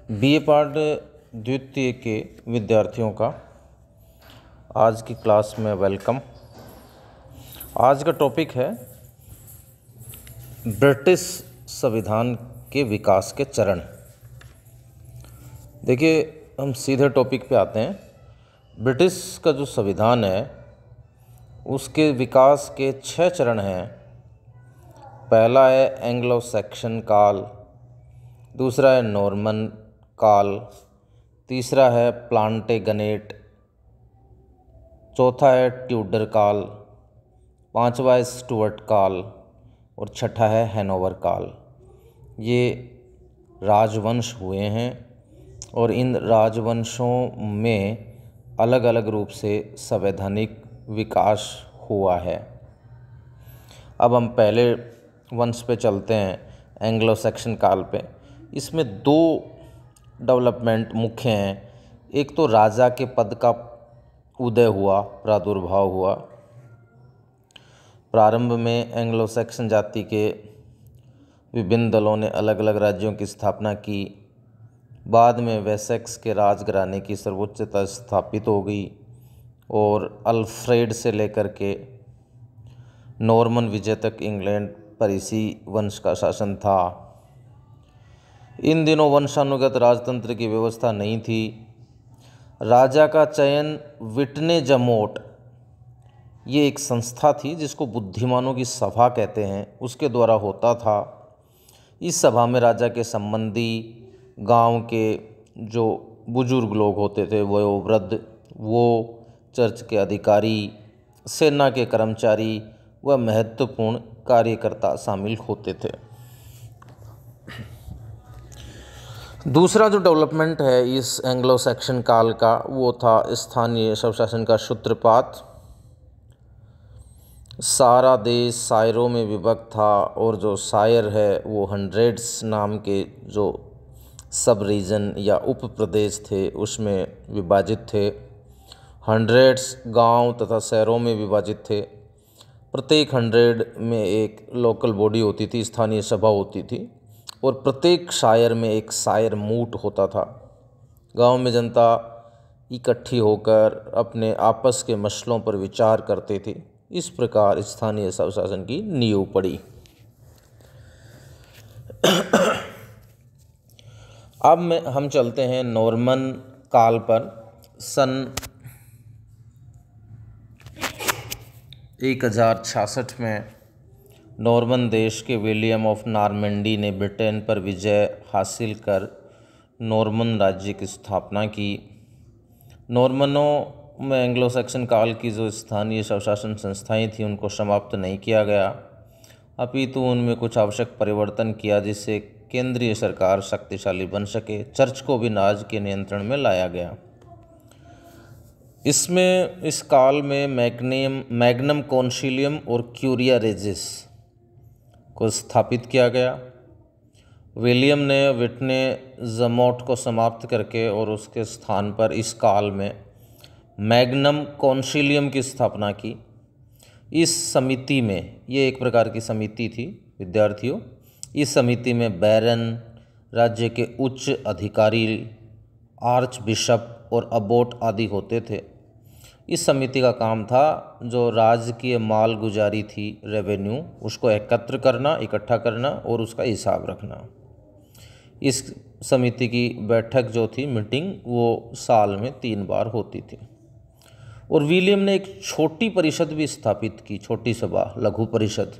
BA part द्वितीय के विद्यार्थियों का आज की क्लास में वेलकम। आज का टॉपिक है ब्रिटिश संविधान के विकास के चरण। देखिए, हम सीधे टॉपिक पे आते हैं। ब्रिटिश का जो संविधान है उसके विकास के 6 चरण हैं। पहला है एंग्लो सैक्सन काल, दूसरा है नॉर्मन काल, तीसरा है प्लांटेगनेट, चौथा है ट्यूडर काल, पांचवा है स्टुअर्ट काल और छठा है हैनोवर काल। ये राजवंश हुए हैं और इन राजवंशों में अलग अलग रूप से संवैधानिक विकास हुआ है। अब हम पहले वंश पे चलते हैं, एंग्लो सैक्सन काल पे। इसमें 2 डेवलपमेंट मुख्य हैं। एक तो राजा के पद का उदय हुआ, प्रादुर्भाव हुआ। प्रारंभ में एंग्लो सैक्सन जाति के विभिन्न दलों ने अलग अलग राज्यों की स्थापना की। बाद में वेसेक्स के राजघराने की सर्वोच्चता स्थापित हो गई और अल्फ्रेड से लेकर के नॉर्मन विजय तक इंग्लैंड पर इसी वंश का शासन था। इन दिनों वंशानुगत राजतंत्र की व्यवस्था नहीं थी। राजा का चयन विटने जमोट, ये एक संस्था थी जिसको बुद्धिमानों की सभा कहते हैं, उसके द्वारा होता था। इस सभा में राजा के संबंधी, गांव के जो बुजुर्ग लोग होते थे, वयोवृद्ध, वो चर्च के अधिकारी, सेना के कर्मचारी व महत्वपूर्ण कार्यकर्ता शामिल होते थे। दूसरा जो डेवलपमेंट है इस एंग्लो सैक्सन काल का, वो था स्थानीय स्वशासन का सूत्रपात। सारा देश सायरों में विभक्त था और जो सायर है वो हंड्रेड्स नाम के जो सब रीजन या उप प्रदेश थे उसमें विभाजित थे। हंड्रेड्स गांव तथा शहरों में विभाजित थे। प्रत्येक हंड्रेड में एक लोकल बॉडी होती थी, स्थानीय सभा होती थी, और प्रत्येक शायर में एक शायर मूट होता था। गांव में जनता इकट्ठी होकर अपने आपस के मसलों पर विचार करते थे। इस प्रकार स्थानीय स्वशासन की नींव पड़ी। अब हम चलते हैं नॉर्मन काल पर। सन 1066 में नॉर्मन देश के विलियम ऑफ नॉर्मंडी ने ब्रिटेन पर विजय हासिल कर नॉर्मन राज्य की स्थापना की। नॉर्मनों में एंग्लो सैक्सन काल की जो स्थानीय स्वशासन संस्थाएं थीं उनको समाप्त नहीं किया गया, अपितु उनमें कुछ आवश्यक परिवर्तन किया जिससे केंद्रीय सरकार शक्तिशाली बन सके। चर्च को भी राज के नियंत्रण में लाया गया। इस काल में मैग्नम कॉन्सिलियम और क्यूरिया रेजिस को स्थापित किया गया। विलियम ने विटने जमोट को समाप्त करके और उसके स्थान पर इस काल में मैग्नम कॉन्सिलियम की स्थापना की। इस समिति में, ये एक प्रकार की समिति थी विद्यार्थियों, इस समिति में बैरन, राज्य के उच्च अधिकारी, आर्च बिशप और अबोट आदि होते थे। इस समिति का काम था जो राजकीय माल गुजारी थी, रेवेन्यू, उसको एकत्र करना, इकट्ठा करना और उसका हिसाब रखना। इस समिति की बैठक जो थी, मीटिंग, वो साल में 3 बार होती थी। और विलियम ने एक छोटी परिषद भी स्थापित की, छोटी सभा, लघु परिषद,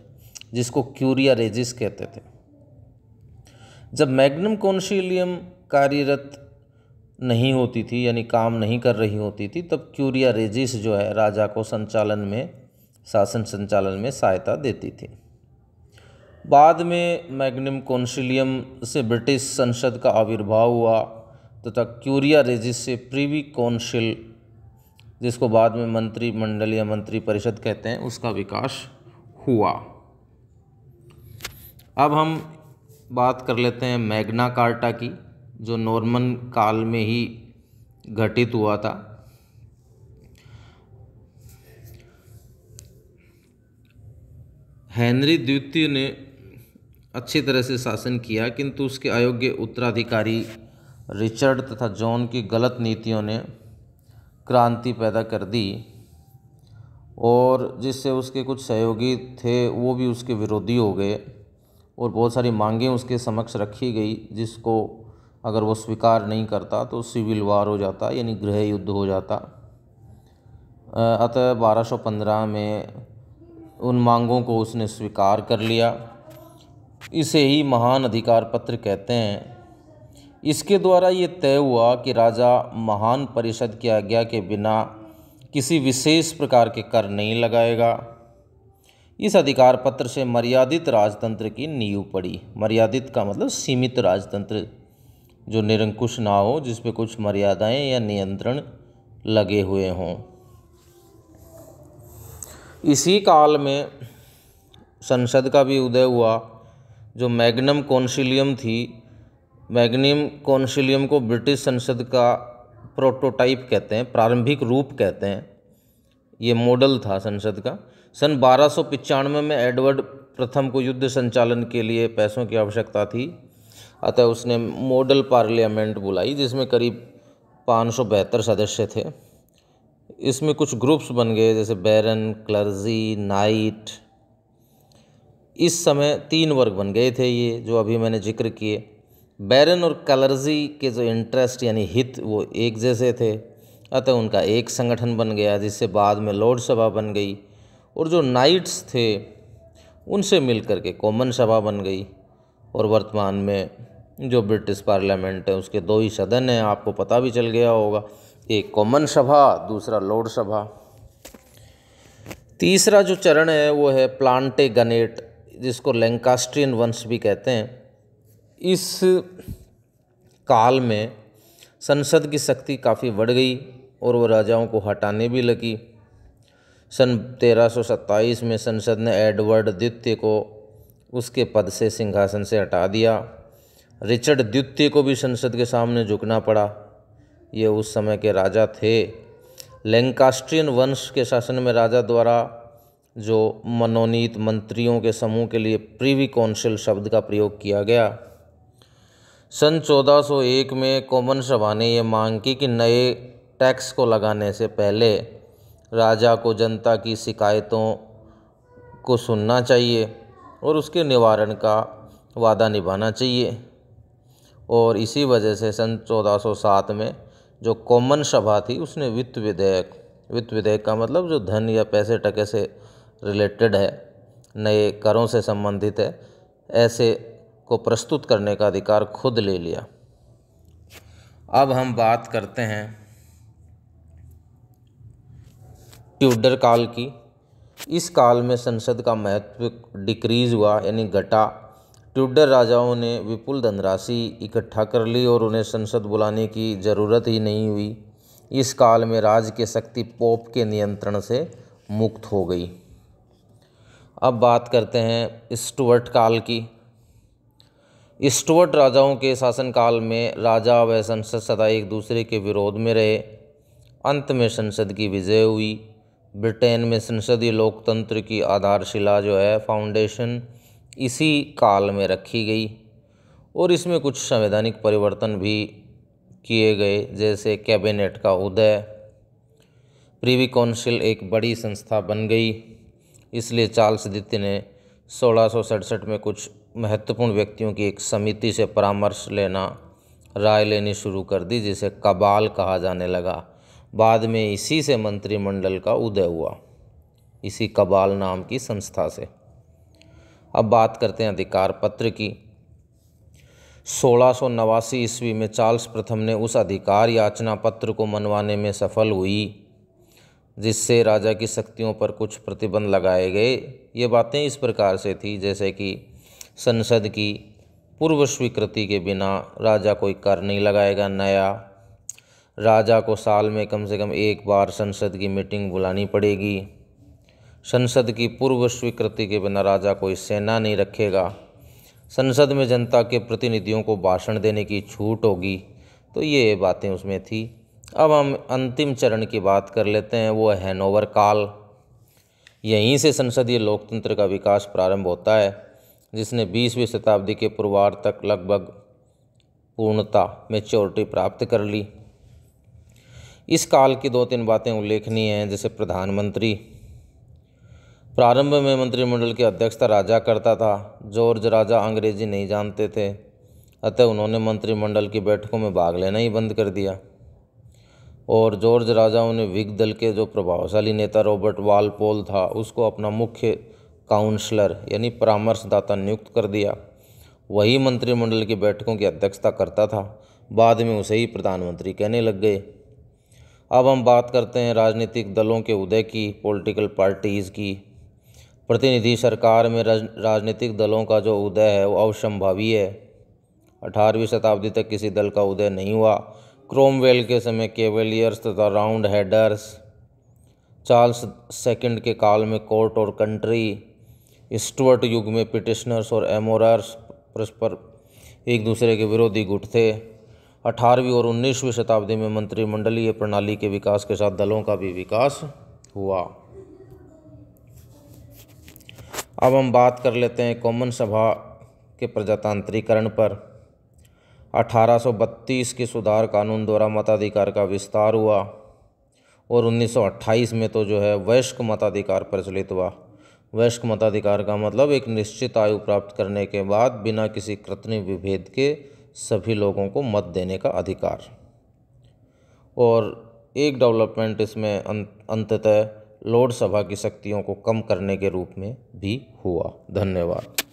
जिसको क्यूरिया रेजिस कहते थे। जब मैग्नम कॉन्सिलियम कार्यरत नहीं होती थी, यानी काम नहीं कर रही होती थी, तब क्यूरिया रेजिस जो है राजा को शासन संचालन में सहायता देती थी। बाद में मैग्नम कॉन्सिलियम से ब्रिटिश संसद का आविर्भाव हुआ तथा क्यूरिया रेजिस से प्रिवी काउंसिल, जिसको बाद में मंत्रिमंडल या मंत्री परिषद कहते हैं, उसका विकास हुआ। अब हम बात कर लेते हैं मैग्ना कार्टा की, जो नॉर्मन काल में ही घटित हुआ था। हेनरी द्वितीय ने अच्छी तरह से शासन किया, किंतु उसके अयोग्य उत्तराधिकारी रिचर्ड तथा जॉन की गलत नीतियों ने क्रांति पैदा कर दी और जिससे उसके कुछ सहयोगी थे वो भी उसके विरोधी हो गए और बहुत सारी मांगें उसके समक्ष रखी गई, जिसको अगर वो स्वीकार नहीं करता तो सिविल वार हो जाता, यानी गृह युद्ध हो जाता। अतः 1215 में उन मांगों को उसने स्वीकार कर लिया। इसे ही महान अधिकार पत्र कहते हैं। इसके द्वारा ये तय हुआ कि राजा महान परिषद की आज्ञा के बिना किसी विशेष प्रकार के कर नहीं लगाएगा। इस अधिकार पत्र से मर्यादित राजतंत्र की नींव पड़ी। मर्यादित का मतलब सीमित राजतंत्र, जो निरंकुश ना हो, जिस पे कुछ मर्यादाएं या नियंत्रण लगे हुए हों। इसी काल में संसद का भी उदय हुआ, जो मैग्नम कॉन्सिलियम थी। मैग्नम कॉन्सिलियम को ब्रिटिश संसद का प्रोटोटाइप कहते हैं, प्रारंभिक रूप कहते हैं। ये मॉडल था संसद का। सन 1295 में एडवर्ड प्रथम को युद्ध संचालन के लिए पैसों की आवश्यकता थी, अतः उसने मॉडल पार्लियामेंट बुलाई, जिसमें करीब 572 सदस्य थे। इसमें कुछ ग्रुप्स बन गए, जैसे बैरन, क्लर्जी, नाइट। इस समय 3 वर्ग बन गए थे ये, जो अभी मैंने जिक्र किए। बैरन और क्लर्जी के जो इंटरेस्ट यानी हित वो एक जैसे थे, अतः उनका एक संगठन बन गया, जिससे बाद में लॉर्ड सभा बन गई। और जो नाइट्स थे उनसे मिलकर के कॉमन सभा बन गई। और वर्तमान में जो ब्रिटिश पार्लियामेंट है उसके 2 ही सदन हैं, आपको पता भी चल गया होगा, एक कॉमन सभा, दूसरा लॉर्ड सभा। तीसरा जो चरण है वो है प्लांटेगनेट, जिसको लैंकास्ट्रियन वंश भी कहते हैं। इस काल में संसद की शक्ति काफ़ी बढ़ गई और वो राजाओं को हटाने भी लगी। सन 1327 में संसद ने एडवर्ड द्वितीय को उसके पद से, सिंहासन से हटा दिया। रिचर्ड द्वितीय को भी संसद के सामने झुकना पड़ा। ये उस समय के राजा थे। लैंकास्ट्रियन वंश के शासन में राजा द्वारा जो मनोनीत मंत्रियों के समूह के लिए प्रिवी काउंसिल शब्द का प्रयोग किया गया। सन 1401 में कॉमन सभा ने यह मांग की कि नए टैक्स को लगाने से पहले राजा को जनता की शिकायतों को सुनना चाहिए और उसके निवारण का वादा निभाना चाहिए। और इसी वजह से सन 1407 में जो कॉमन सभा थी उसने वित्त विधेयक का मतलब जो धन या पैसे टके से रिलेटेड है, नए करों से संबंधित है, ऐसे को प्रस्तुत करने का अधिकार खुद ले लिया। अब हम बात करते हैं ट्यूडर काल की। इस काल में संसद का महत्व डिक्रीज हुआ, यानी घटा। ट्यूडर राजाओं ने विपुल धनराशि इकट्ठा कर ली और उन्हें संसद बुलाने की ज़रूरत ही नहीं हुई। इस काल में राज्य की शक्ति पोप के नियंत्रण से मुक्त हो गई। अब बात करते हैं स्टुअर्ट काल की। स्टुअर्ट राजाओं के शासनकाल में राजा व संसद सदा एक दूसरे के विरोध में रहे। अंत में संसद की विजय हुई। ब्रिटेन में संसदीय लोकतंत्र की आधारशिला जो है, फाउंडेशन, इसी काल में रखी गई और इसमें कुछ संवैधानिक परिवर्तन भी किए गए, जैसे कैबिनेट का उदय। प्रिवी काउंसिल एक बड़ी संस्था बन गई, इसलिए चार्ल्स द्वितीय ने 1667 में कुछ महत्वपूर्ण व्यक्तियों की एक समिति से परामर्श लेना, राय लेनी शुरू कर दी, जिसे कबाल कहा जाने लगा। बाद में इसी से मंत्रिमंडल का उदय हुआ, इसी कबाल नाम की संस्था से। अब बात करते हैं अधिकार पत्र की। 1689 ईस्वी में चार्ल्स प्रथम ने उस अधिकार याचना पत्र को मनवाने में सफल हुई, जिससे राजा की शक्तियों पर कुछ प्रतिबंध लगाए गए। ये बातें इस प्रकार से थी, जैसे कि संसद की पूर्व स्वीकृति के बिना राजा कोई कर नहीं लगाएगा नया। राजा को साल में कम से कम एक बार संसद की मीटिंग बुलानी पड़ेगी। संसद की पूर्व स्वीकृति के बिना राजा कोई सेना नहीं रखेगा। संसद में जनता के प्रतिनिधियों को भाषण देने की छूट होगी। तो ये बातें उसमें थी। अब हम अंतिम चरण की बात कर लेते हैं, वो है हैनोवर काल। यहीं से संसदीय लोकतंत्र का विकास प्रारंभ होता है, जिसने 20वीं शताब्दी के पूर्वार्ध तक लगभग पूर्णता मैच्योरिटी प्राप्त कर ली। इस काल की 2-3 बातें उल्लेखनीय हैं, जैसे प्रधानमंत्री। प्रारंभ में मंत्रिमंडल की अध्यक्षता राजा करता था। जॉर्ज राजा अंग्रेजी नहीं जानते थे, अतः उन्होंने मंत्रिमंडल की बैठकों में भाग लेना ही बंद कर दिया। और जॉर्ज राजाओं ने व्हिग दल के जो प्रभावशाली नेता रॉबर्ट वालपोल था, उसको अपना मुख्य काउंसलर यानी परामर्शदाता नियुक्त कर दिया। वही मंत्रिमंडल की बैठकों की अध्यक्षता करता था। बाद में उसे ही प्रधानमंत्री कहने लग गए। अब हम बात करते हैं राजनीतिक दलों के उदय की, पॉलिटिकल पार्टीज़ की। प्रतिनिधि सरकार में राजनीतिक दलों का जो उदय है वो अवसंभावी है। 18वीं शताब्दी तक किसी दल का उदय नहीं हुआ। क्रोमवेल के समय कैवेलियर्स तथा राउंड हेडर्स, चार्ल्स सेकंड के काल में कोर्ट और कंट्री, स्टुअर्ट युग में पिटिशनर्स और एमोरर्स परस्पर एक दूसरे के विरोधी गुट थे। 18वीं और 19वीं शताब्दी में मंत्रिमंडलीय प्रणाली के विकास के साथ दलों का भी विकास हुआ। अब हम बात कर लेते हैं कॉमन सभा के प्रजातांत्रिकरण पर। 1832 के सुधार कानून द्वारा मताधिकार का विस्तार हुआ और 1928 में तो जो है वयस्क मताधिकार प्रचलित हुआ। वयस्क मताधिकार का मतलब एक निश्चित आयु प्राप्त करने के बाद बिना किसी कृत्रिम विभेद के सभी लोगों को मत देने का अधिकार। और एक डेवलपमेंट इसमें अंततः लोकसभा की शक्तियों को कम करने के रूप में भी हुआ। धन्यवाद।